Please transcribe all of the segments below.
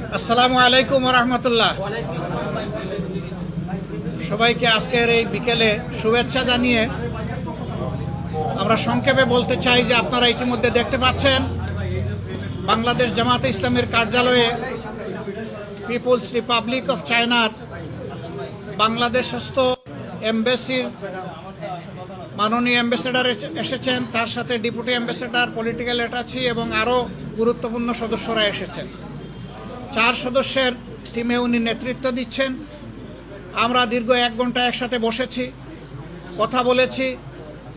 আসসালামু আলাইকুম ওয়া রাহমাতুল্লাহ। সবাইকে আজকের এই বিকেলে শুভেচ্ছা জানিয়ে আমরা সংক্ষেপে বলতে চাই যে আপনারা ইতিমধ্যে দেখতে পাচ্ছেন বাংলাদেশ জামাতে ইসলামের কার্যালয়ে পিপলস রিপাবলিক অফ চায়নার বাংলাদেশস্থ এমবেসির মাননীয় অ্যাম্বাসেডার এসেছেন, তার সাথে ডেপুটি অ্যাম্বাসেডার, পলিটিক্যাল অ্যাটাচি এবং আরও গুরুত্বপূর্ণ সদস্যরা এসেছেন। 4 সদস্যের টিমে উনি নেতৃত্ব দিচ্ছেন। আমরা দীর্ঘ 1 ঘন্টা একসাথে বসেছি, কথা বলেছি,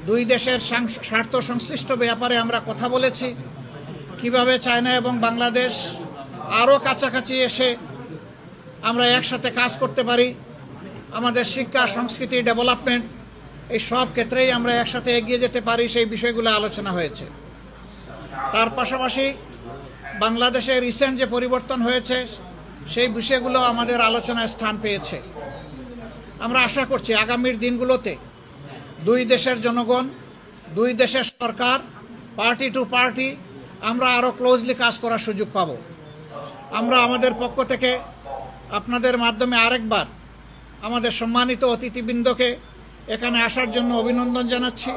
দুই দেশের স্বার্থ সংশ্লিষ্ট ব্যাপারে আমরা কথা বলেছি, কিভাবে চায়না এবং বাংলাদেশ আরও কাছাকাছি এসে আমরা একসাথে কাজ করতে পারি, আমাদের শিক্ষা, সংস্কৃতি, ডেভেলপমেন্ট এই সব ক্ষেত্রেই আমরা একসাথে এগিয়ে যেতে পারি, সেই বিষয়গুলো আলোচনা হয়েছে। তার পাশাপাশি বাংলাদেশের রিসেন্ট যে পরিবর্তন হয়েছে সেই বিষয়গুলো আমাদের আলোচনায় স্থান পেয়েছে। আমরা আশা করছি আগামীর দিনগুলোতে দুই দেশের জনগণ, দুই দেশের সরকার, পার্টি টু পার্টি আমরা আরও ক্লোজলি কাজ করার সুযোগ পাব। আমরা আমাদের পক্ষ থেকে আপনাদের মাধ্যমে আরেকবার আমাদের সম্মানিত অতিথিবৃন্দকে এখানে আসার জন্য অভিনন্দন জানাচ্ছি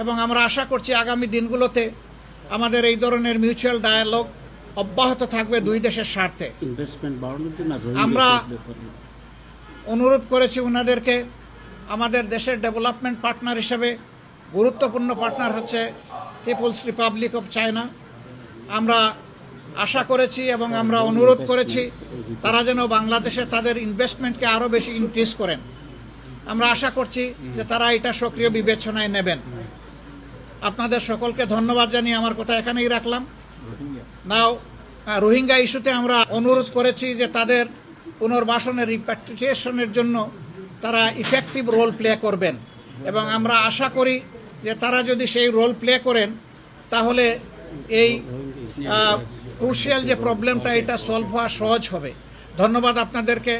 এবং আমরা আশা করছি আগামী দিনগুলোতে আমাদের এই ধরনের মিউচুয়াল ডায়ালগ অব্যাহত থাকবে দুই দেশের স্বার্থে। আমরা অনুরোধ করেছি ওনাদেরকে আমাদের দেশের ডেভেলপমেন্ট পার্টনার হিসেবে গুরুত্বপূর্ণ পার্টনার হচ্ছে পিপলস রিপাবলিক অফ চায়না। আমরা আশা করেছি এবং আমরা অনুরোধ করেছি তারা যেন বাংলাদেশে তাদের ইনভেস্টমেন্টকে আরও বেশি ইনক্রিজ করেন। আমরা আশা করছি যে তারা এটা সক্রিয় বিবেচনায় নেবেন। আপনাদের সকলকে ধন্যবাদ জানিয়ে আমার কথা এখানেই রাখলাম। নাও রোহিঙ্গা ইস্যুতে আমরা অনুরোধ করেছি যে তাদের পুনর্বাসনের রিপ্যাট্রিয়েশনের জন্য তারা ইফেক্টিভ রোল প্লে করবেন এবং আমরা আশা করি যে তারা যদি সেই রোল প্লে করেন তাহলে এই ক্রুশিয়াল যে প্রবলেমটা এটা সলভ হওয়া সহজ হবে। ধন্যবাদ আপনাদেরকে।